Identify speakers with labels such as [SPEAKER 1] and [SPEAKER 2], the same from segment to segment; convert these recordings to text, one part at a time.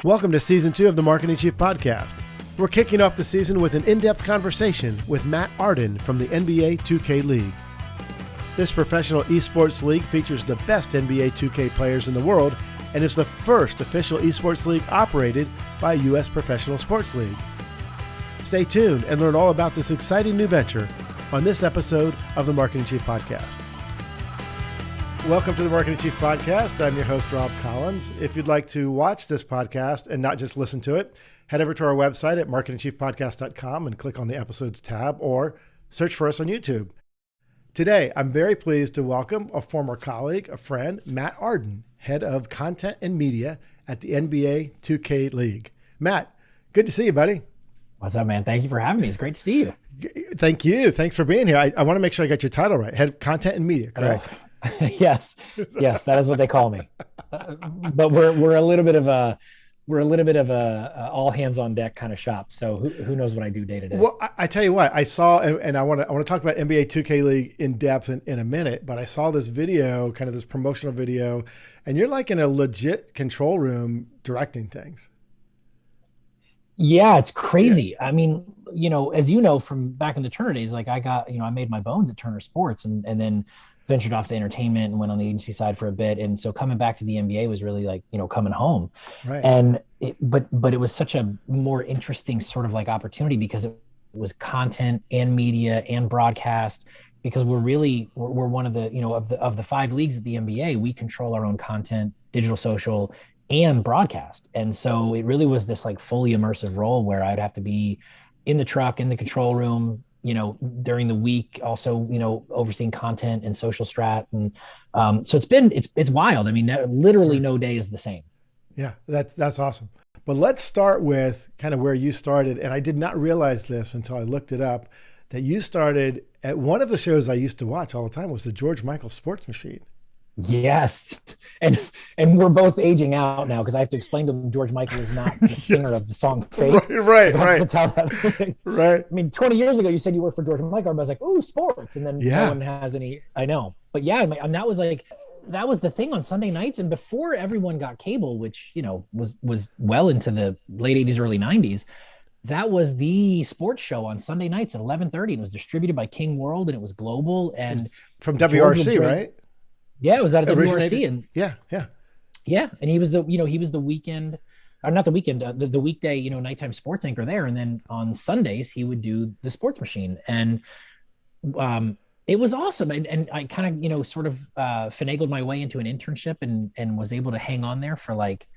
[SPEAKER 1] Welcome to Season 2 of the Marketing Chief Podcast. We're kicking off the season with an in-depth conversation with Matt Arden from the NBA 2K League. This professional esports league features the best NBA 2K players in the world and is the first official esports league operated by a U.S. professional sports league. Stay tuned and learn all about this exciting new venture on this episode of the Marketing Chief Podcast. Welcome to the Marketing Chief Podcast. I'm your host, Rob Collins. If you'd like to watch this podcast and not just listen to it, head over to our website at marketingchiefpodcast.com and click on the episodes tab or search for us on YouTube. Today, I'm very pleased to welcome a former colleague, a friend, Matt Arden, head of content and media at the NBA 2K League. Matt, good to see you, buddy.
[SPEAKER 2] What's up, man? Thank you for having me. It's great to see you.
[SPEAKER 1] Thank you. Thanks for being here. I want to make sure I got your title right. Head of content and media, correct?
[SPEAKER 2] Yes, that is what they call me. But we're a little bit of a all hands on deck kind of shop. So who knows what I do day to day?
[SPEAKER 1] Well, I tell you what, I saw, and I want to talk about NBA 2K League in depth in a minute. But I saw this video, kind of this promotional video, and you're like in a legit control room directing things.
[SPEAKER 2] Yeah, it's crazy. Yeah. I mean, as you know from back in the Turner days, like I made my bones at Turner Sports, and then ventured off to entertainment and went on the agency side for a bit. And so coming back to the NBA was really like, coming home.
[SPEAKER 1] Right.
[SPEAKER 2] And but it was such a more interesting sort of like opportunity because it was content and media and broadcast, because we're one of the, of the five leagues at the NBA, we control our own content, digital, social, and broadcast. And so it really was this like fully immersive role where I'd have to be in the truck, in the control room, during the week, also, overseeing content and social strat. And so it's wild. I mean, literally no day is the same.
[SPEAKER 1] Yeah, that's awesome. But let's start with kind of where you started. And I did not realize this until I looked it up, that you started at one of the shows I used to watch all the time was the George Michael Sports Machine.
[SPEAKER 2] Yes. And we're both aging out now because I have to explain to them George Michael is not the singer of the song Fate.
[SPEAKER 1] Right.
[SPEAKER 2] Right. I mean, 20 years ago, you said you worked for George Michael. I was like, ooh, sports. And then no one has any, I know. But yeah, and that was the thing on Sunday nights. And before everyone got cable, which, was well into the late 80s, early 90s, that was the sports show on Sunday nights at 11:30 and was distributed by King World, and it was global. And
[SPEAKER 1] from WRC, right?
[SPEAKER 2] Yeah, it was out of WRC, and
[SPEAKER 1] yeah.
[SPEAKER 2] And he was the weekend, or not the weekend, the weekday, nighttime sports anchor there. And then on Sundays he would do the Sports Machine, and it was awesome. And I kind of, sort of finagled my way into an internship and was able to hang on there for like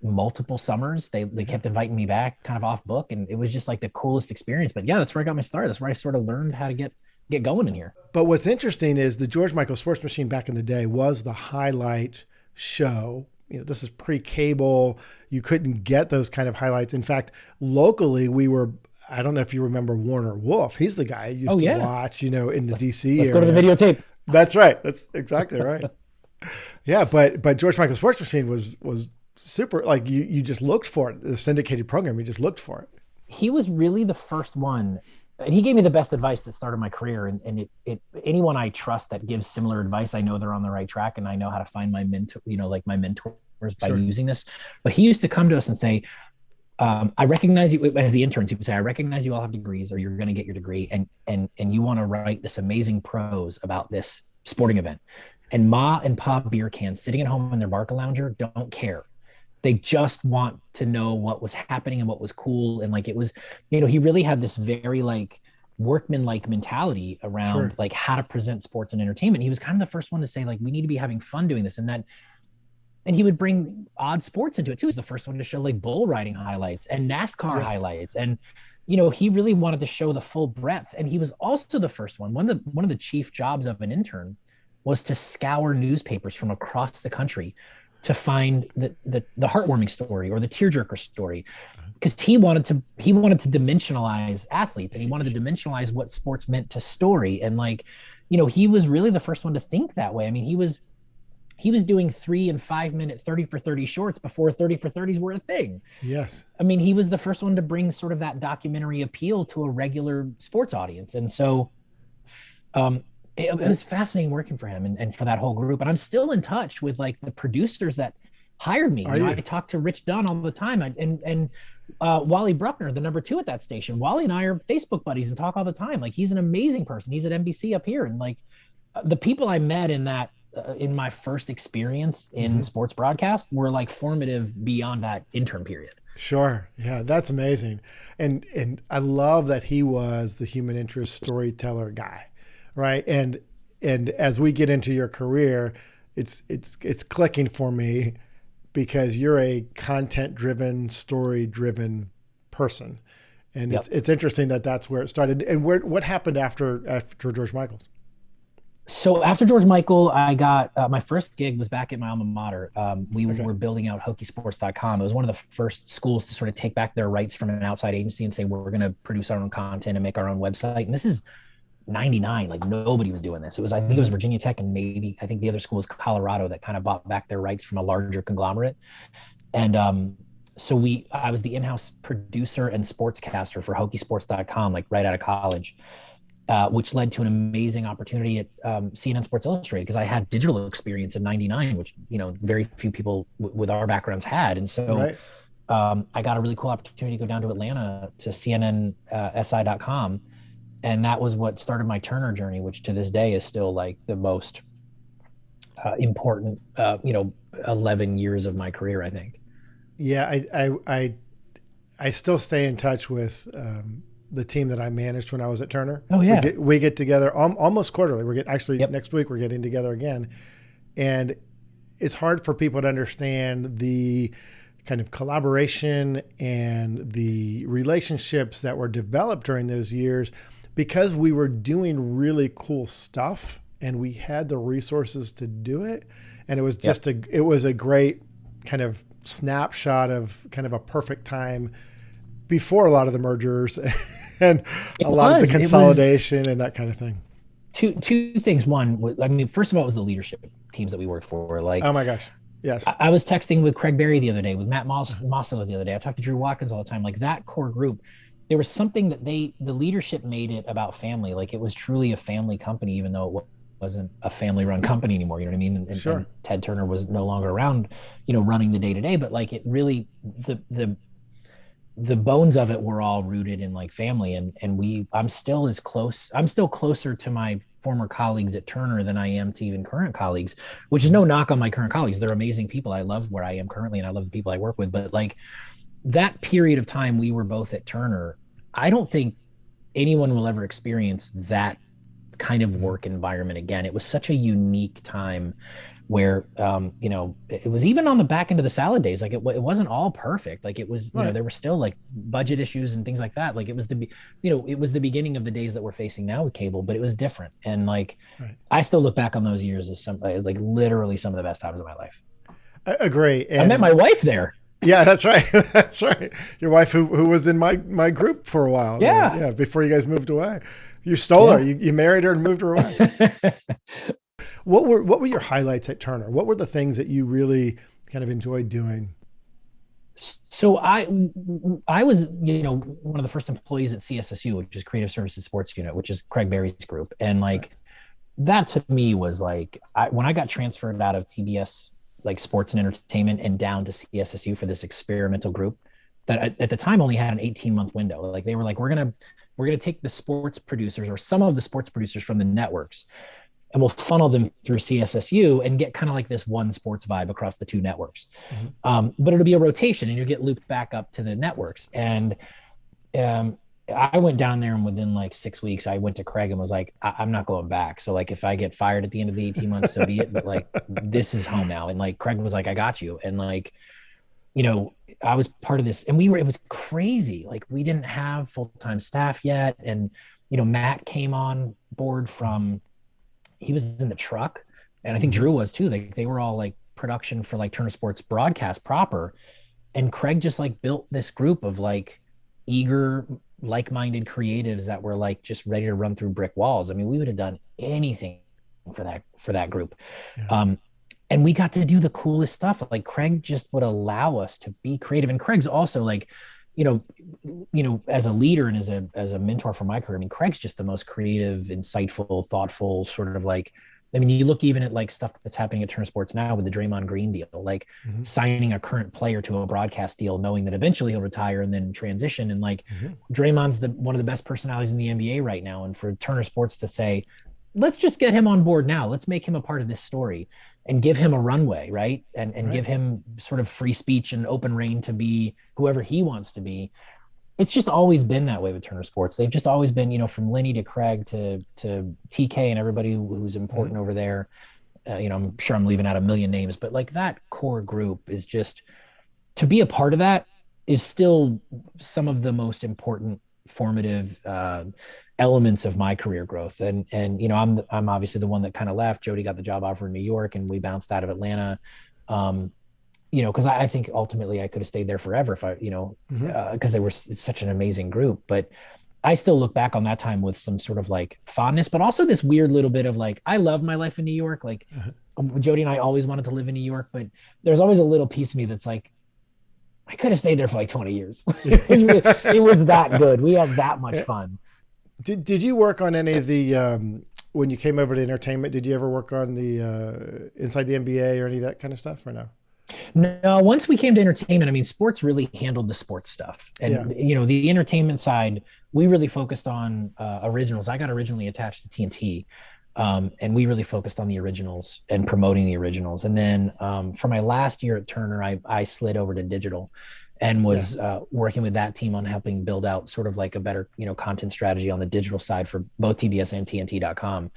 [SPEAKER 2] multiple summers. They kept inviting me back, kind of off book, and it was just like the coolest experience. But yeah, that's where I got my start. That's where I sort of learned how to get going in here.
[SPEAKER 1] But what's interesting is the George Michael Sports Machine back in the day was the highlight show. This is pre-cable. You couldn't get those kind of highlights. In fact, locally, I don't know if you remember Warner Wolf. He's the guy I used to watch, in the DC area.
[SPEAKER 2] Let's go to the videotape.
[SPEAKER 1] That's right. That's exactly right. Yeah, but George Michael Sports Machine was super, like you just looked for it. The syndicated program, you just looked for it.
[SPEAKER 2] He was really the first one. And he gave me the best advice that started my career. And anyone I trust that gives similar advice, I know they're on the right track, and I know how to find my mentor, like my mentors by using this. But he used to come to us and say, I recognize you as the interns. He would say, I recognize you all have degrees, or you're going to get your degree. And you want to write this amazing prose about this sporting event. And Ma and Pa beer cans sitting at home in their Barca Lounger don't care. They just want to know what was happening and what was cool. And like, it was, he really had this very like workman-like mentality around like how to present sports and entertainment. He was kind of the first one to say like, we need to be having fun doing this. And he would bring odd sports into it too. He was the first one to show like bull riding highlights and NASCAR highlights. And, he really wanted to show the full breadth. And he was also the first one. One of the chief jobs of an intern was to scour newspapers from across the country to find the heartwarming story or the tearjerker story, because he wanted to dimensionalize athletes, and he wanted to dimensionalize what sports meant to story. And like, he was really the first one to think that way. I mean, he was doing 3 and 5 minute 30 for 30 shorts before 30 for 30s were a thing.
[SPEAKER 1] Yes.
[SPEAKER 2] I mean, he was the first one to bring sort of that documentary appeal to a regular sports audience. And so, it was fascinating working for him and for that whole group. And I'm still in touch with like the producers that hired me.
[SPEAKER 1] Are
[SPEAKER 2] You know, I
[SPEAKER 1] you?
[SPEAKER 2] talk to Rich Dunn all the time, and Wally Bruckner, the number two at that station. Wally and I are Facebook buddies and talk all the time. Like, he's an amazing person. He's at NBC up here, and like the people I met in that in my first experience in sports broadcast were like formative beyond that intern period.
[SPEAKER 1] Sure. Yeah, that's amazing. And I love that he was the human interest storyteller guy, right? And as we get into your career, it's clicking for me because you're a content driven, story driven person. And
[SPEAKER 2] Yep.
[SPEAKER 1] it's interesting that that's where it started. And what happened after George Michael's?
[SPEAKER 2] So after George Michael, I got my first gig was back at my alma mater. We
[SPEAKER 1] Okay.
[SPEAKER 2] were building out hockeysports.com. It was one of the first schools to sort of take back their rights from an outside agency and say, we're going to produce our own content and make our own website. And this is 99. Like, nobody was doing this. It was, I think it was Virginia Tech, and maybe, I think the other school was Colorado, that kind of bought back their rights from a larger conglomerate. And so I was the in-house producer and sportscaster for hockeysports.com, like right out of college. Which led to an amazing opportunity at CNN Sports Illustrated, because I had digital experience in '99, which, you know, very few people with our backgrounds had. And so
[SPEAKER 1] Right.
[SPEAKER 2] I got a really cool opportunity to go down to Atlanta to CNNSI.com. And that was what started my Turner journey, which to this day is still like the most important, 11 years of my career, I think.
[SPEAKER 1] Yeah, I still stay in touch with the team that I managed when I was at Turner.
[SPEAKER 2] Oh, yeah.
[SPEAKER 1] We get together almost quarterly.
[SPEAKER 2] Yep.
[SPEAKER 1] Next week we're getting together again, and it's hard for people to understand the kind of collaboration and the relationships that were developed during those years, because we were doing really cool stuff and we had the resources to do it, and it was just it was a great kind of snapshot of kind of a perfect time before a lot of the mergers and a lot of the consolidation and that kind of thing.
[SPEAKER 2] Two things. One, I mean, first of all, it was the leadership teams that we worked for. Like,
[SPEAKER 1] Oh my gosh. Yes.
[SPEAKER 2] I was texting with Craig Berry the other day, with Matt Mostola the other day. I talked to Drew Watkins all the time. Like, that core group, there was something that the leadership made it about family. Like, it was truly a family company, even though it wasn't a family run company anymore. You know what I mean? And Ted Turner was no longer around, running the day to day, but like, it really, the bones of it were all rooted in like family. I'm still closer to my former colleagues at Turner than I am to even current colleagues, which is no knock on my current colleagues. They're amazing people. I love where I am currently, and I love the people I work with. But like, that period of time we were both at Turner, I don't think anyone will ever experience that kind of work environment again. It was such a unique time where, it was even on the back end of the salad days. Like, it wasn't all perfect. Like, it was, there were still like budget issues and things like that. Like, it was it was the beginning of the days that we're facing now with cable, but it was different. And like, I still look back on those years as like literally some of the best times of my life.
[SPEAKER 1] I agree. And
[SPEAKER 2] I met my wife there.
[SPEAKER 1] Yeah, that's right. That's right. Your wife, who was in my group for a while.
[SPEAKER 2] Yeah.
[SPEAKER 1] Yeah. Before you guys moved away, you stole her. You married her and moved her away. What were your highlights at Turner? What were the things that you really kind of enjoyed doing?
[SPEAKER 2] So I was, one of the first employees at CSSU, which is Creative Services Sports Unit, which is Craig Berry's group. And like, that to me was like, when I got transferred out of TBS, like sports and entertainment, and down to CSSU for this experimental group that at the time only had an 18-month window. Like, they were like, we're going to take the sports producers, or some of the sports producers from the networks, and we'll funnel them through CSSU and get kind of like this one sports vibe across the two networks. But it'll be a rotation, and you'll get looped back up to the networks. And I went down there, and within like 6 weeks, I went to Craig and was like, I'm not going back. So like, if I get fired at the end of the 18 months, so be it. But like, this is home now. And like, Craig was like, I got you. And like, I was part of this, and it was crazy. Like, we didn't have full-time staff yet. And, Matt came on board he was in the truck, and I think Drew was too. They were all like production for like Turner Sports broadcast proper. And Craig just like built this group of like eager, like-minded creatives that were like just ready to run through brick walls. I mean, we would have done anything for that group.
[SPEAKER 1] Yeah.
[SPEAKER 2] And we got to do the coolest stuff. Like, Craig just would allow us to be creative. And Craig's also like, as a leader and as a mentor for my career, I mean, Craig's just the most creative, insightful, thoughtful, sort of like I mean, you look even at like stuff that's happening at Turner Sports now with the Draymond Green deal, like signing a current player to a broadcast deal, knowing that eventually he'll retire and then transition. And like Draymond's one of the best personalities in the NBA right now. And for Turner Sports to say, let's just get him on board now. Let's make him a part of this story and give him a runway, right? And give him sort of free speech and open reign to be whoever he wants to be. It's just always been that way with Turner Sports. They've just always been, from Lenny to Craig to TK and everybody who's important over there. I'm sure I'm leaving out a million names, but like that core group is just, to be a part of that is still some of the most important formative elements of my career growth. And I'm obviously the one that kind of left. Jody got the job offer in New York and we bounced out of Atlanta. Because I think ultimately I could have stayed there forever if I, because they were such an amazing group. But I still look back on that time with some sort of like fondness, but also this weird little bit of like, I love my life in New York. Like Jody and I always wanted to live in New York, but there's always a little piece of me that's like, I could have stayed there for like 20 years. It was that good. We had that much fun.
[SPEAKER 1] Did you work on any of the, when you came over to entertainment, did you ever work on the Inside the NBA or any of that kind of stuff or no?
[SPEAKER 2] No, once we came to entertainment, I mean, sports really handled the sports stuff. And, the entertainment side, we really focused on originals. I got originally attached to TNT, and we really focused on the originals and promoting the originals. And then for my last year at Turner, I slid over to digital and was working with that team on helping build out sort of like a better, content strategy on the digital side for both TBS and TNT.com.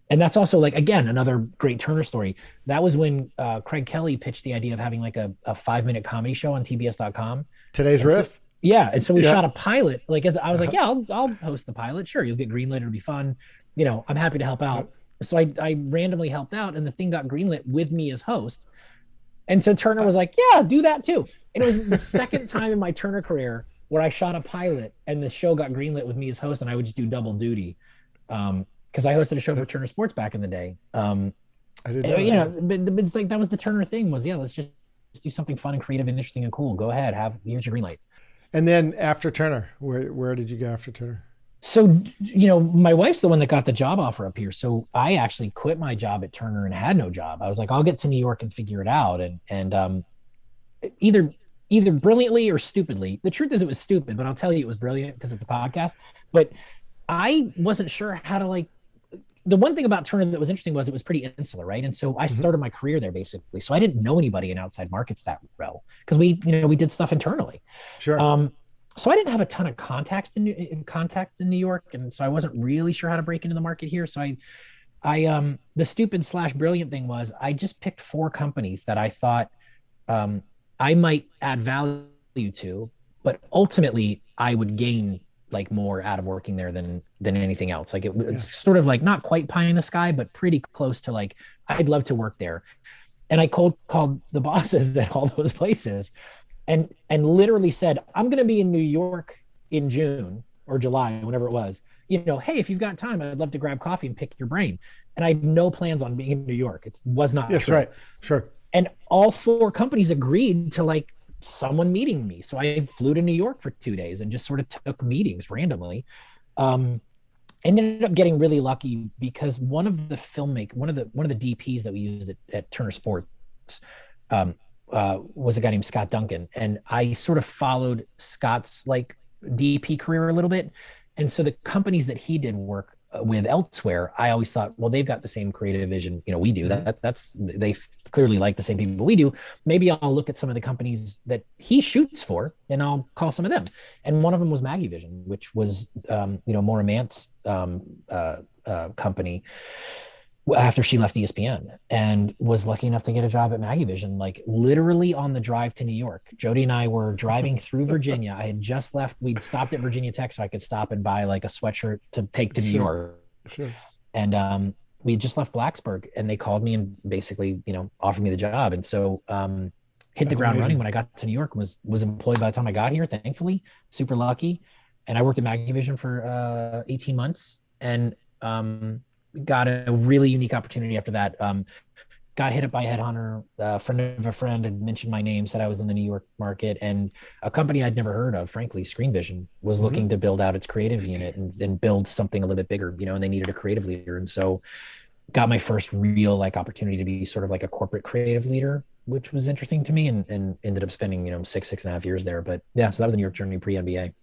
[SPEAKER 2] And that's also like, again, another great Turner story. That was when Craig Kelly pitched the idea of having like a 5-minute comedy show on TBS.com.
[SPEAKER 1] Today's Riff.
[SPEAKER 2] So, and so we shot a pilot. Like, as I was like, I'll host the pilot. Sure, you'll get greenlit. It'll be fun. I'm happy to help out. So I randomly helped out, and the thing got greenlit with me as host. And so Turner was like, yeah, do that too. And it was the second time in my Turner career where I shot a pilot and the show got greenlit with me as host, and I would just do double duty. Because I hosted a show for Turner Sports back in the day. I didn't know. But it's like that was the Turner thing was, let's just do something fun and creative and interesting and cool. Go ahead, here's your green light.
[SPEAKER 1] And then after Turner, where did you go after Turner?
[SPEAKER 2] So, my wife's the one that got the job offer up here. So I actually quit my job at Turner and had no job. I was like, I'll get to New York and figure it out. And either brilliantly or stupidly. The truth is it was stupid, but I'll tell you it was brilliant because it's a podcast. But I wasn't sure how to the one thing about Turner that was interesting was it was pretty insular, right? And so I started my career there basically. So I didn't know anybody in outside markets that well because we did stuff internally.
[SPEAKER 1] Sure.
[SPEAKER 2] So I didn't have a ton of contacts in New York, and so I wasn't really sure how to break into the market here. So I the stupid / brilliant thing was I just picked 4 companies that I thought I might add value to, but ultimately I would gain like more out of working there than anything else. Like it's sort of like not quite pie in the sky, but pretty close to like, I'd love to work there. And I called the bosses at all those places and literally said, I'm going to be in New York in June or July, whenever it was, hey, if you've got time, I'd love to grab coffee and pick your brain. And I had no plans on being in New York. It was not.
[SPEAKER 1] Yes, true. Right. Sure. And
[SPEAKER 2] all 4 companies agreed to like someone meeting me. So I flew to New York for 2 days and just sort of took meetings randomly. Ended up getting really lucky because one of the DPs that we used at Turner Sports was a guy named Scott Duncan. And I sort of followed Scott's like DP career a little bit. And so the companies that he did work with elsewhere, I always thought, well, they've got the same creative vision, we do. That's they clearly like the same people we do. Maybe I'll look at some of the companies that he shoots for, and I'll call some of them. And one of them was Maggievision, which was Maura Mant's company after she left ESPN, and was lucky enough to get a job at Maggievision, like literally on the drive to New York. Jody and I were driving through Virginia. I had just left. We'd stopped at Virginia Tech so I could stop and buy like a sweatshirt to take to New York.
[SPEAKER 1] Sure.
[SPEAKER 2] And we had just left Blacksburg, and they called me and basically, offered me the job. And so hit the ground running when I got to New York, was employed by the time I got here, thankfully, super lucky. And I worked at Maggievision for 18 months and got a really unique opportunity after that. Got hit up by a headhunter. A friend of a friend had mentioned my name, said I was in the New York market, and a company I'd never heard of, frankly, Screenvision, was looking to build out its creative unit and build something a little bit bigger, and they needed a creative leader. And so got my first real like opportunity to be sort of like a corporate creative leader, which was interesting to me, and ended up spending, 6.5 years there. But yeah, so that was a New York journey pre-MBA.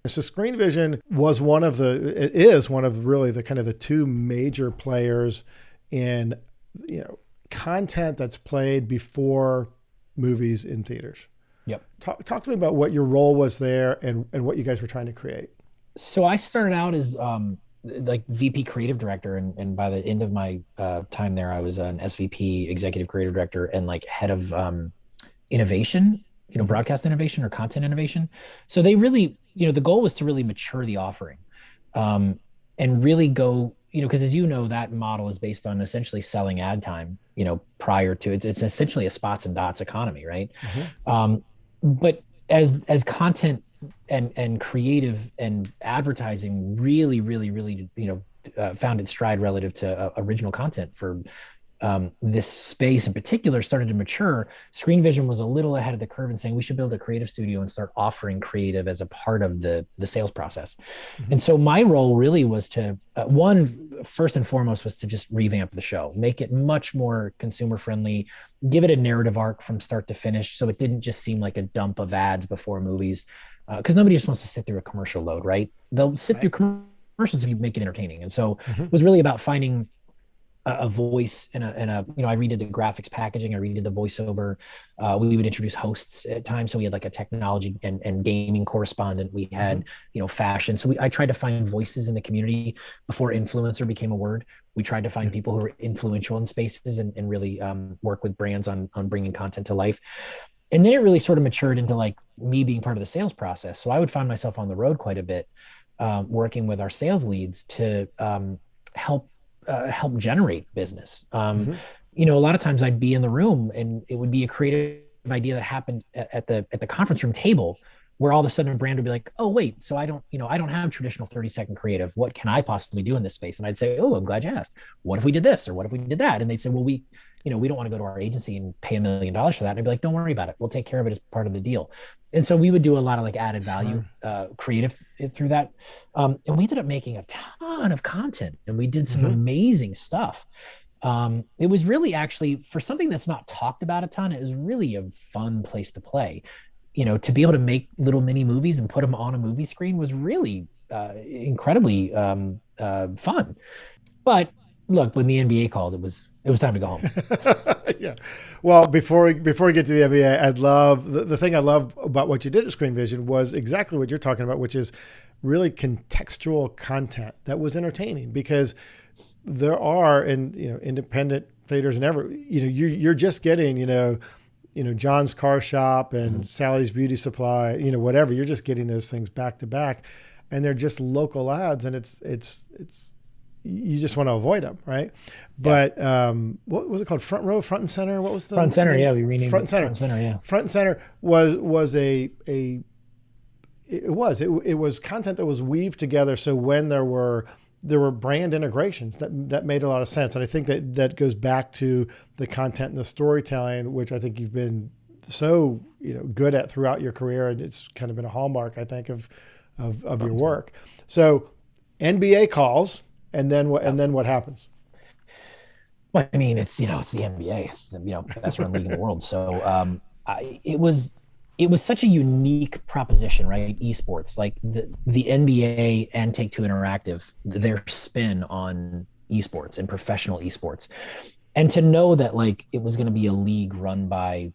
[SPEAKER 1] So Screenvision it is one of really the kind of the two major players in, content that's played before movies in theaters.
[SPEAKER 2] Yep.
[SPEAKER 1] Talk to me about what your role was there and what you guys were trying to create.
[SPEAKER 2] So I started out as like VP creative director, and by the end of my time there, I was an SVP executive creative director and like head of innovation, broadcast innovation or content innovation. So they really, the goal was to really mature the offering, and really go, because as you know, that model is based on essentially selling ad time, prior to it's essentially a spots and dots economy, right? Mm-hmm. But as content and creative and advertising really, really, really, found its stride relative to original content for this space in particular started to mature, Screenvision was a little ahead of the curve in saying we should build a creative studio and start offering creative as a part of the sales process. Mm-hmm. And so my role really was to, first and foremost, was to just revamp the show, make it much more consumer friendly, give it a narrative arc from start to finish, so it didn't just seem like a dump of ads before movies, because nobody just wants to sit through a commercial load, right? They'll sit through commercials if you make it entertaining. And so it was really about finding a voice and I redid the graphics packaging, I redid the voiceover. We would introduce hosts at times. So we had like a technology and gaming correspondent. We had, fashion. So I tried to find voices in the community before influencer became a word. We tried to find people who were influential in spaces and really work with brands on bringing content to life. And then it really sort of matured into like me being part of the sales process. So I would find myself on the road quite a bit, working with our sales leads to help generate business. A lot of times I'd be in the room and it would be a creative idea that happened at the conference room table, where all of a sudden a brand would be like, oh wait, so I don't have traditional 30-second creative. What can I possibly do in this space? And I'd say, oh, I'm glad you asked. What if we did this? Or what if we did that? And they'd say, well, we don't want to go to our agency and pay $1 million for that. And I'd be like, don't worry about it. We'll take care of it as part of the deal. And so we would do a lot of like added value, creative through that. And we ended up making a ton of content, and we did some amazing stuff. It was really actually, for something that's not talked about a ton, it was really a fun place to play. To be able to make little mini movies and put them on a movie screen was really incredibly fun. But look, when the NBA called, it was time to go home.
[SPEAKER 1] Yeah. Well, before we get to the NBA, I'd love the thing I love about what you did at Screenvision was exactly what you're talking about, which is really contextual content that was entertaining, because there are independent theaters and you're just getting John's Car Shop and Sally's Beauty Supply, whatever. You're just getting those things back to back, and they're just local ads, and it's you just want to avoid them, right? Yeah. But what was it called? Front Row, Front and Center. What was the
[SPEAKER 2] Front Center? Yeah, we renamed
[SPEAKER 1] Front Center.
[SPEAKER 2] Front Center. Yeah,
[SPEAKER 1] Front and Center was it was content that was weaved together. So when there were brand integrations that made a lot of sense, and I think that goes back to the content and the storytelling, which I think you've been so good at throughout your career, and it's kind of been a hallmark, I think, of your work. So NBA calls. And then what? And then what happens?
[SPEAKER 2] Well, I mean, it's the NBA. It's the best run league in the world. So it was such a unique proposition, right? Esports, like the NBA and Take-Two Interactive, their spin on esports and professional esports, and to know that like it was going to be a league run by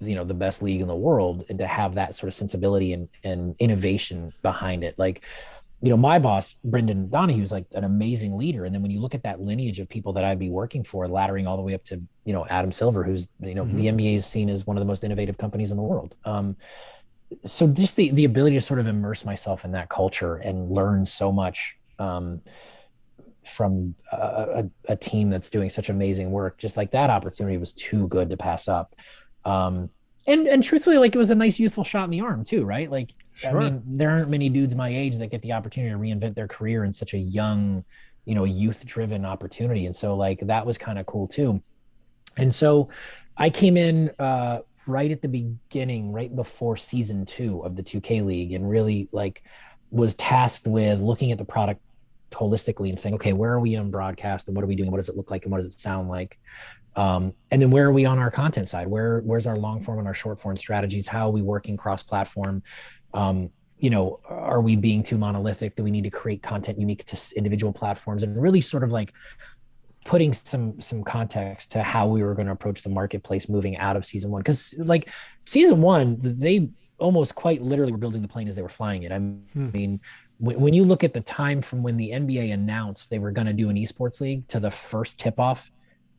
[SPEAKER 2] the best league in the world, and to have that sort of sensibility and innovation behind it, like. My boss, Brendan Donahue, is like an amazing leader. And then when you look at that lineage of people that I'd be working for, laddering all the way up to, Adam Silver, who's, the NBA is seen as one of the most innovative companies in the world. So just the ability to sort of immerse myself in that culture and learn so much from a team that's doing such amazing work, just like that opportunity was too good to pass up. And truthfully, like it was a nice youthful shot in the arm too, right? Like, sure. I mean, there aren't many dudes my age that get the opportunity to reinvent their career in such a young, youth-driven opportunity. And so like, that was kind of cool too. And so I came in right at the beginning, right before season 2 of the 2K League, and really like was tasked with looking at the product holistically and saying, okay, where are we on broadcast and what are we doing? What does it look like? And what does it sound like? And then where are we on our content side? Where's our long form and our short form strategies? How are we working cross-platform? Are we being too monolithic? Do we need to create content unique to individual platforms? And really sort of like putting some context to how we were going to approach the marketplace moving out of season one. Because like season one, they almost quite literally were building the plane as they were flying it. I mean, when you look at the time from when the NBA announced they were going to do an esports league to the first tip-off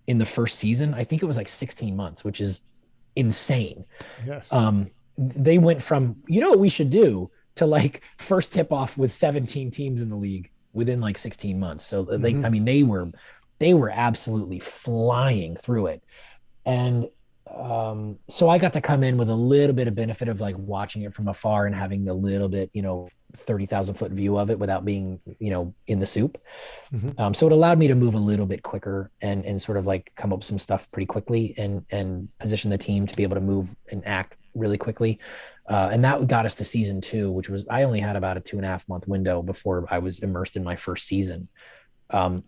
[SPEAKER 2] in the first season, I think it was like 16 months, which is insane.
[SPEAKER 1] Yes.
[SPEAKER 2] They went from, what we should do, to like first tip-off with 17 teams in the league within like 16 months. So they were absolutely flying through it. And so I got to come in with a little bit of benefit of like watching it from afar and having a little bit, 30,000 foot view of it without being, in the soup. So it allowed me to move a little bit quicker and sort of like come up with some stuff pretty quickly and position the team to be able to move and act really quickly. And that got us to season 2, which was, I only had about a 2.5 month window before I was immersed in my first season.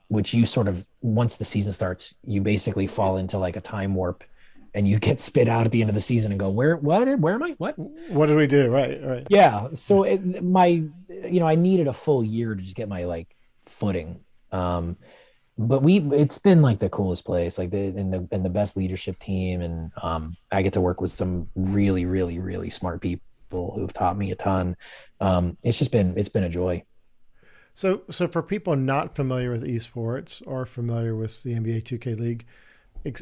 [SPEAKER 2] Which you sort of, once the season starts, you basically fall into like a time warp and you get spit out at the end of the season and go, where am I? What
[SPEAKER 1] did we do? Right.
[SPEAKER 2] Yeah. So I needed a full year to just get my like footing. But it's been like the coolest place, like the best leadership team. And, I get to work with some really, really, really smart people who've taught me a ton. It's been a joy.
[SPEAKER 1] So for people not familiar with esports or familiar with the NBA 2K League,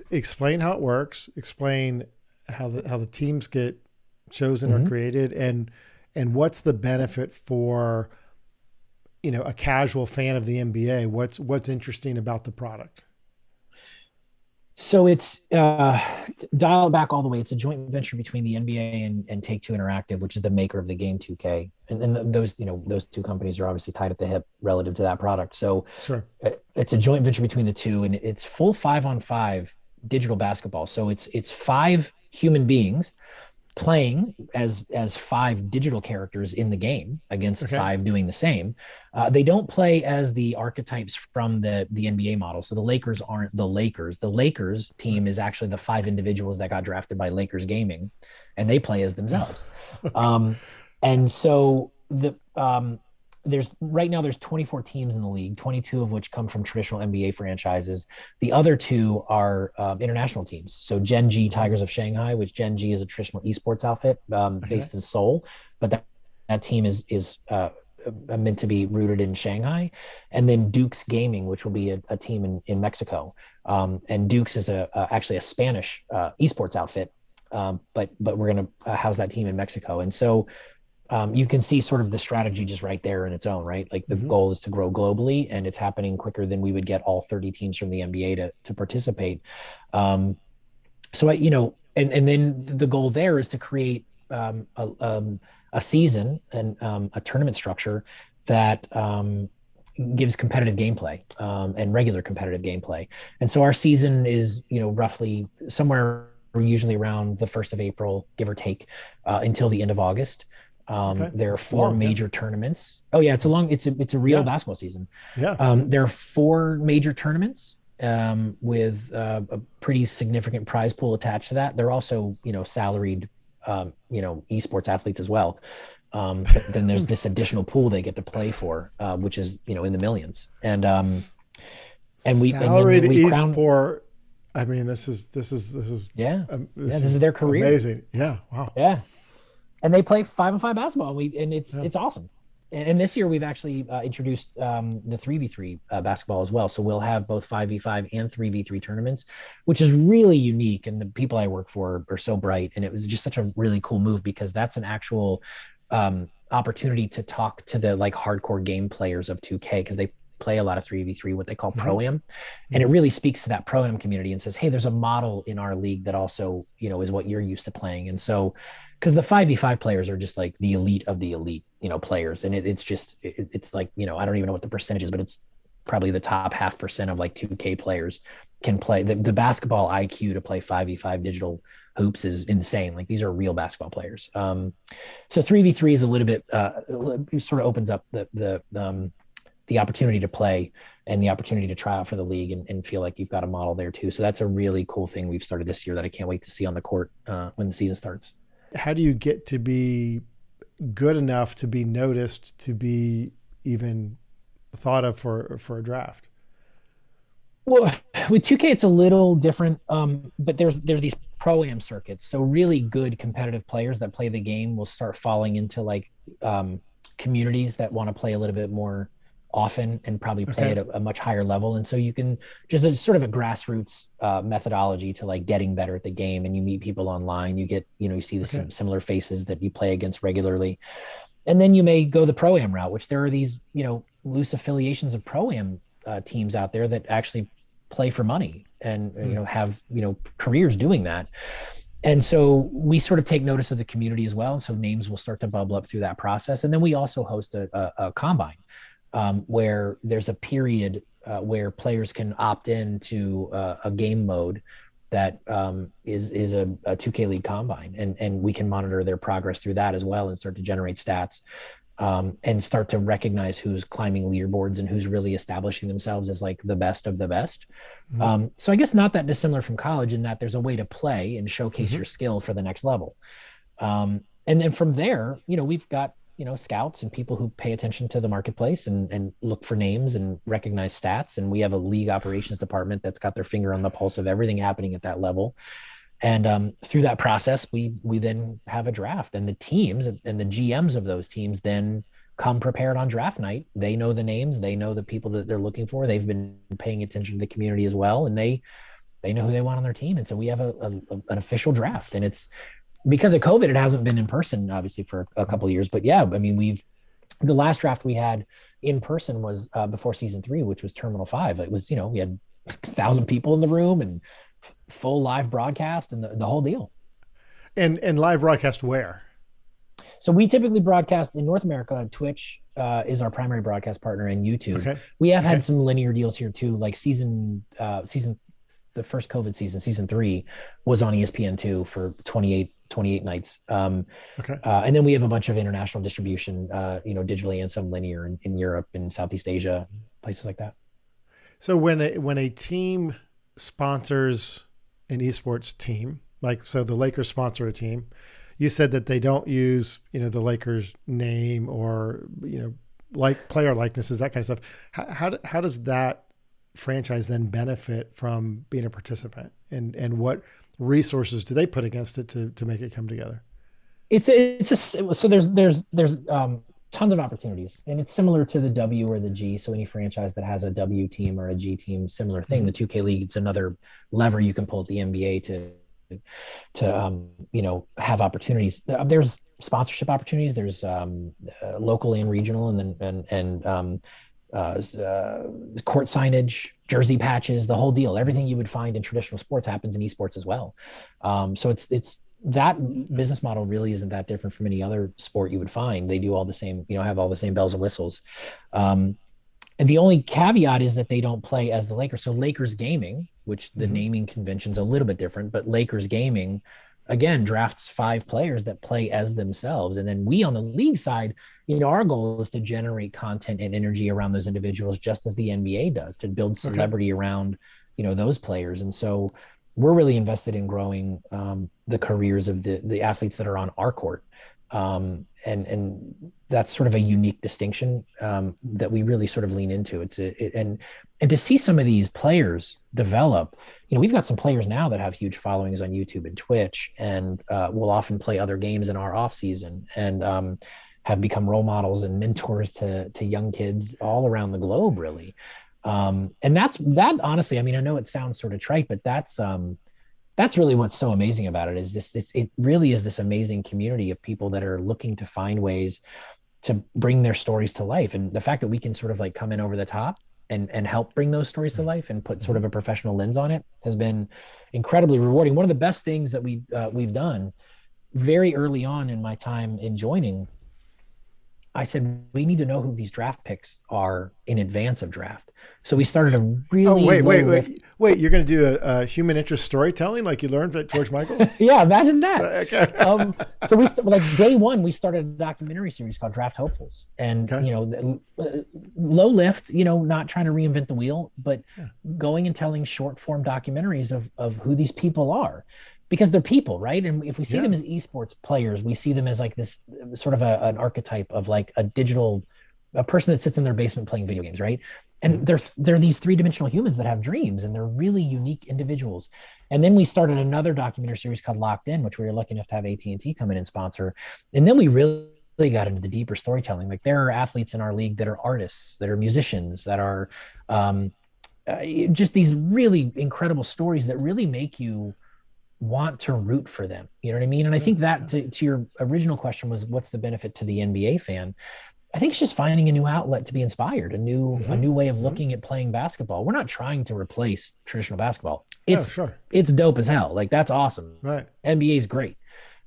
[SPEAKER 1] explain how it works. Explain how the teams get chosen or created, and what's the benefit for a casual fan of the NBA. What's interesting about the product?
[SPEAKER 2] So it's dial it back all the way. It's a joint venture between the NBA and Take-Two Interactive, which is the maker of the game 2K. And those two companies are obviously tied at the hip relative to that product. So sure. It's a joint venture between the two, and it's full 5-on-5 digital basketball. So it's 5 human beings playing as 5 digital characters in the game against 5 doing the same. They don't play as the archetypes from the NBA model. So the Lakers aren't the Lakers. The Lakers team is actually the 5 individuals that got drafted by Lakers Gaming, and they play as themselves. And so there's 24 teams in the league, 22 of which come from traditional NBA franchises. The other 2 are international teams. So Gen G Tigers of Shanghai, which Gen G is a traditional esports outfit based in Seoul, but that team is meant to be rooted in Shanghai. And then Dukes Gaming, which will be a team in Mexico. And Dukes is actually a Spanish esports outfit, but we're going to house that team in Mexico. And so you can see sort of the strategy just right there in its own, right? Like the goal is to grow globally, and it's happening quicker than we would get all 30 teams from the NBA to participate. And then the goal there is to create a season and a tournament structure that gives competitive gameplay and regular competitive gameplay. And so our season is, roughly somewhere usually around the 1st of April, give or take, until the end of August. There are 4 major tournaments. Oh yeah, it's a real basketball season. Yeah. There are 4 major tournaments with a pretty significant prize pool attached to that. They're also, salaried, esports athletes as well. But then there's this additional pool they get to play for, which is, in the millions. And we
[SPEAKER 1] salaried esport. I mean, this is
[SPEAKER 2] this is their career.
[SPEAKER 1] Amazing. Yeah. Wow.
[SPEAKER 2] Yeah. And they play 5-on-5 basketball, and it's awesome. And this year we've actually introduced the 3v3 basketball as well. So we'll have both 5v5 and 3v3 tournaments, which is really unique. And the people I work for are so bright. And it was just such a really cool move, because that's an actual opportunity to talk to the like hardcore game players of 2K, because they play a lot of 3v3, what they call pro-am. And it really speaks to that pro-am community and says, hey, there's a model in our league that also, is what you're used to playing. And so, because the 5v5 players are just like the elite of the elite, players. And it's like, I don't even know what the percentage is, but it's probably the top 0.5% of like 2K players can play. The basketball IQ to play 5v5 digital hoops is insane. Like, these are real basketball players. So 3v3 is a little bit, it sort of opens up the the opportunity to play and the opportunity to try out for the league and feel like you've got a model there too. So that's a really cool thing we've started this year that I can't wait to see on the court when the season starts.
[SPEAKER 1] How do you get to be good enough to be noticed, to be even thought of for a draft?
[SPEAKER 2] Well, with 2K, it's a little different, but there's these pro-am circuits. So really good competitive players that play the game will start falling into like communities that want to play a little bit more often and probably play at a much higher level. And so you can just a sort of a grassroots methodology to like getting better at the game. And you meet people online, you get, you see the similar faces that you play against regularly. And then you may go the pro-am route, which there are these, loose affiliations of pro-am teams out there that actually play for money and, have, careers doing that. And so we sort of take notice of the community as well. And so names will start to bubble up through that process. And then we also host a combine where there's a period where players can opt in to a game mode that is a 2K League combine. And we can monitor their progress through that as well and start to generate stats and start to recognize who's climbing leaderboards and who's really establishing themselves as like the best of the best. So I guess not that dissimilar from college in that there's a way to play and showcase your skill for the next level. And then from there, we've got, scouts and people who pay attention to the marketplace and look for names and recognize stats. And we have a league operations department that's got their finger on the pulse of everything happening at that level. And through that process, we then have a draft, and the teams and the GMs of those teams then come prepared on draft night. They know the names, they know the people that they're looking for. They've been paying attention to the community as well, and they know who they want on their team. And so we have an official draft, and it's because of COVID, it hasn't been in person, obviously, for a couple of years. But yeah, I mean, the last draft we had in person was before season 3, which was Terminal 5. It was, we had 1,000 people in the room and full live broadcast and the whole deal.
[SPEAKER 1] And live broadcast where?
[SPEAKER 2] So we typically broadcast in North America. Twitch is our primary broadcast partner, and YouTube. Okay. We have had some linear deals here too, like the first COVID season 3 was on ESPN2 for 28 nights. And then we have a bunch of international distribution, digitally and some linear in Europe and Southeast Asia, places like that.
[SPEAKER 1] So when a team sponsors an esports team, so the Lakers sponsor a team, you said that they don't use, the Lakers name or, like player likenesses, that kind of stuff. How does that franchise then benefit from being a participant, and what resources do they put against it to make it come together? So there's tons of opportunities, and it's similar to the W or the G. So any franchise that has a W team or a G team, similar thing. The 2K League, it's another lever you can pull at the NBA to have opportunities. There's sponsorship opportunities. There's local and regional, and court signage, jersey patches, the whole deal. Everything you would find in traditional sports happens in esports as well. So it's that business model really isn't that different from any other sport you would find. They do all the same, have all the same bells and whistles. And the only caveat is that they don't play as the Lakers. So Lakers Gaming, which the naming convention's a little bit different, but Lakers Gaming, again, drafts 5 players that play as themselves. And then we on the league side, our goal is to generate content and energy around those individuals, just as the NBA does, to build celebrity around, those players. And so we're really invested in growing the careers of the athletes that are on our court. And that's sort of a unique distinction that we really sort of lean into. And to see some of these players develop, we've got some players now that have huge followings on YouTube and Twitch, and will often play other games in our off season, and have become role models and mentors to young kids all around the globe, really. And that honestly, I mean, I know it sounds sort of trite, but that's really what's so amazing about it, is it really is this amazing community of people that are looking to find ways to bring their stories to life. And the fact that we can sort of like come in over the top and help bring those stories to life and put sort of a professional lens on it has been incredibly rewarding. One of the best things that we've done very early on in my time in joining,
[SPEAKER 2] I said, we need to know who these draft picks are in advance of draft. So we started a really
[SPEAKER 1] wait. You're going to do a human interest storytelling like you learned at George Michael?
[SPEAKER 2] Yeah, imagine that.
[SPEAKER 1] Okay.
[SPEAKER 2] So like day one, we started a documentary series called Draft Hopefuls, and low lift, not trying to reinvent the wheel, but going and telling short form documentaries of who these people are. Because they're people, right? And if we see them as esports players, we see them as like this sort of an archetype of like a person that sits in their basement playing video games, right? And they're these three-dimensional humans that have dreams, and they're really unique individuals. And then we started another documentary series called Locked In, which we were lucky enough to have AT&T come in and sponsor. And then we really got into the deeper storytelling. Like there are athletes in our league that are artists, that are musicians, that are just these really incredible stories that really make you want to root for them. You know what I mean? And I think that to your original question was, what's the benefit to the NBA fan? I think it's just finding a new outlet to be inspired, a new way of looking at playing basketball. We're not trying to replace traditional basketball. It's dope as hell. Like that's awesome.
[SPEAKER 1] Right.
[SPEAKER 2] NBA is great.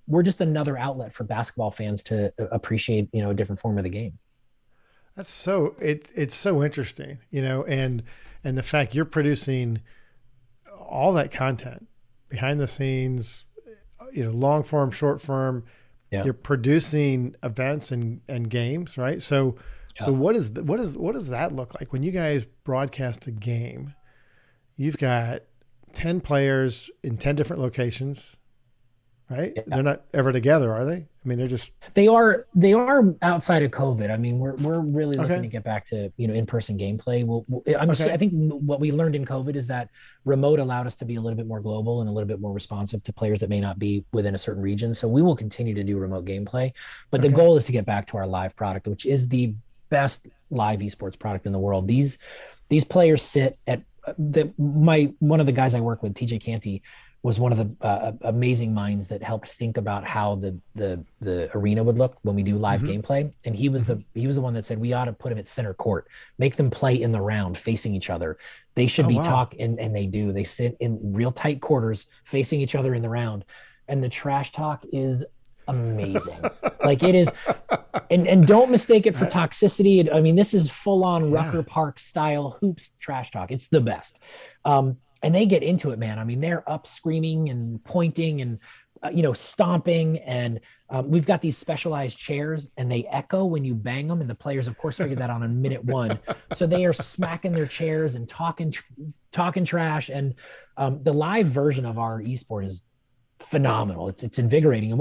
[SPEAKER 2] We're just another outlet for basketball fans to appreciate, a different form of the game.
[SPEAKER 1] That's it's so interesting, and the fact you're producing all that content behind the scenes, long form, short form. Yeah. You're producing events and games, right? So what does that look like when you guys broadcast a game? You've got 10 players in 10 different locations, right? Yeah. They're not ever together, are they? I mean,
[SPEAKER 2] they are outside of COVID. I mean, we're really looking to get back to, in-person gameplay. I think what we learned in COVID is that remote allowed us to be a little bit more global and a little bit more responsive to players that may not be within a certain region. So we will continue to do remote gameplay, but the goal is to get back to our live product, which is the best live esports product in the world. These players sit at one of the guys I work with, TJ Canty, was one of the amazing minds that helped think about how the arena would look when we do live gameplay. And he was the one that said we ought to put him at center court, make them play in the round facing each other. They should talk, and they do. They sit in real tight quarters facing each other in the round, and the trash talk is amazing. Like it is, and don't mistake it for toxicity. I mean, this is full on Rucker Park style hoops trash talk. It's the best. And they get into it, man. I mean, they're up screaming and pointing and, stomping. And we've got these specialized chairs, and they echo when you bang them. And the players, of course, figured that on in minute one. So they are smacking their chairs and talking trash. And the live version of our esport is phenomenal. It's invigorating.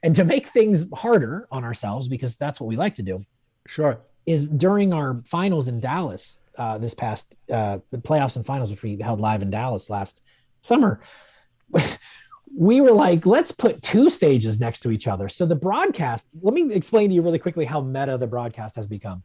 [SPEAKER 2] And to make things harder on ourselves, because that's what we like to do.
[SPEAKER 1] Sure.
[SPEAKER 2] Is during our finals in Dallas, this past the playoffs and finals, which we held live in Dallas last summer, we were like, let's put two stages next to each other. So the broadcast, let me explain to you really quickly how meta the broadcast has become.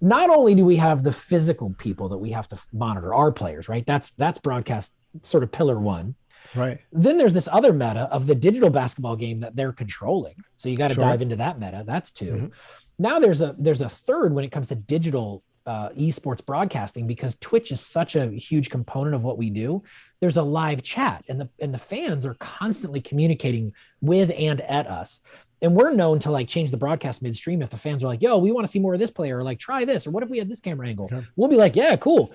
[SPEAKER 2] Not only do we have the physical people that we have to monitor, our players, right? That's broadcast sort of pillar one.
[SPEAKER 1] Right.
[SPEAKER 2] Then there's this other meta of the digital basketball game that they're controlling. So you got to dive into that meta. That's two. Now there's a third when it comes to digital esports broadcasting, because Twitch is such a huge component of what we do. There's a live chat, and the fans are constantly communicating with and at us. And we're known to like change the broadcast midstream if the fans are like, yo, we want to see more of this player, or like try this, or what if we had this camera angle? Okay. We'll be like, yeah, cool.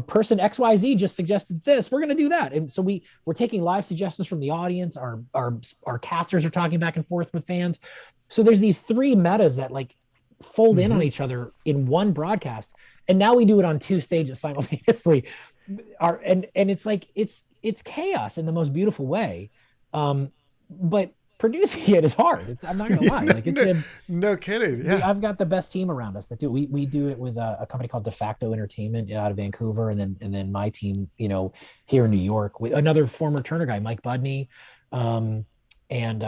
[SPEAKER 2] Person XYZ just suggested this. We're going to do that. And so we're taking live suggestions from the audience. Our casters are talking back and forth with fans. So there's these three metas that like fold in on each other in one broadcast, and now we do it on two stages simultaneously. And it's like it's chaos in the most beautiful way, but producing it is hard. I'm not gonna lie. Like
[SPEAKER 1] no kidding. Yeah,
[SPEAKER 2] I've got the best team around us that do. We do it with a company called De Facto Entertainment out of Vancouver, and then my team, here in New York, with another former Turner guy, Mike Budney. And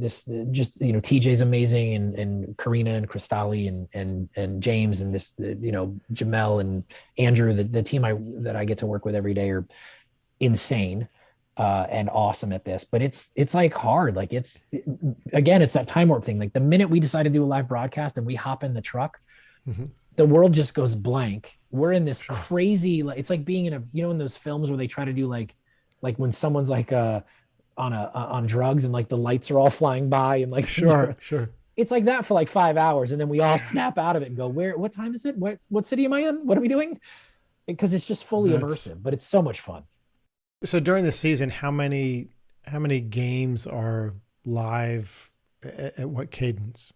[SPEAKER 2] this just TJ's amazing, and Karina and Cristali and James and this Jamel and Andrew, the team that I get to work with every day are insane and awesome at this. But it's like hard. Like it's that time warp thing. Like the minute we decide to do a live broadcast and we hop in the truck, the world just goes blank. We're in this crazy, like it's like being in in those films where they try to do like when someone's like on drugs and like the lights are all flying by and like
[SPEAKER 1] sure
[SPEAKER 2] it's like that for like 5 hours, and then we all snap out of it and go, what time is it? What city am I in? What are we doing? Because it's just fully immersive, but it's so much fun.
[SPEAKER 1] So during the season, how many games are live at what cadence?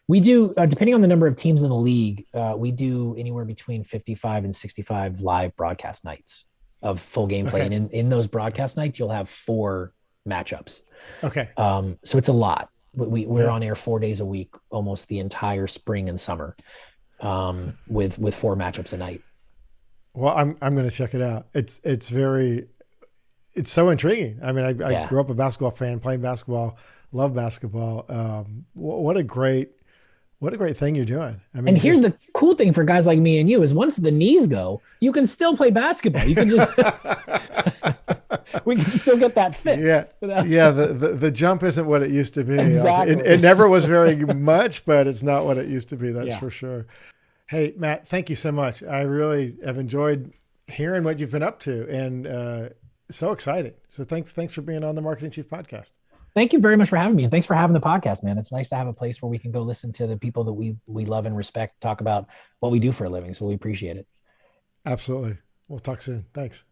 [SPEAKER 2] We do, depending on the number of teams in the league, we do anywhere between 55 and 65 live broadcast nights of full gameplay.
[SPEAKER 1] Okay.
[SPEAKER 2] And in those broadcast nights, you'll have 4 matchups.
[SPEAKER 1] Okay.
[SPEAKER 2] So it's a lot. We're on air 4 days a week, almost the entire spring and summer, with 4 matchups a night.
[SPEAKER 1] Well, I'm going to check it out. It's so intriguing. I mean, I grew up a basketball fan, playing basketball, love basketball. What a great thing you're doing. I mean,
[SPEAKER 2] and here's the cool thing for guys like me and you is once the knees go, you can still play basketball. You can just we can still get that fit.
[SPEAKER 1] Yeah. The jump isn't what it used to be.
[SPEAKER 2] Exactly.
[SPEAKER 1] It never was very much, but it's not what it used to be. That's for sure. Hey, Matt, thank you so much. I really have enjoyed hearing what you've been up to, and so exciting. So thanks for being on the Marketing Chief podcast.
[SPEAKER 2] Thank you very much for having me. And thanks for having the podcast, man. It's nice to have a place where we can go listen to the people that we love and respect, talk about what we do for a living. So we appreciate it.
[SPEAKER 1] Absolutely. We'll talk soon. Thanks.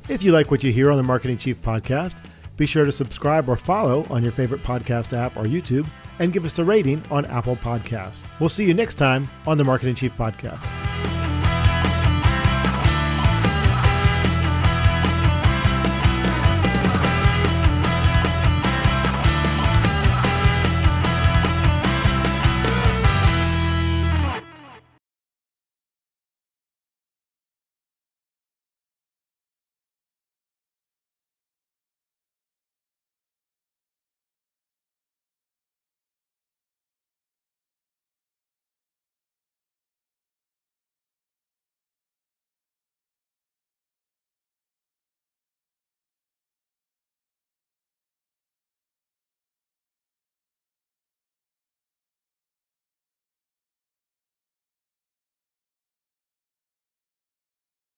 [SPEAKER 1] If you like what you hear on the Marketing Chief podcast, be sure to subscribe or follow on your favorite podcast app or YouTube, and give us a rating on Apple Podcasts. We'll see you next time on the Marketing Chief podcast.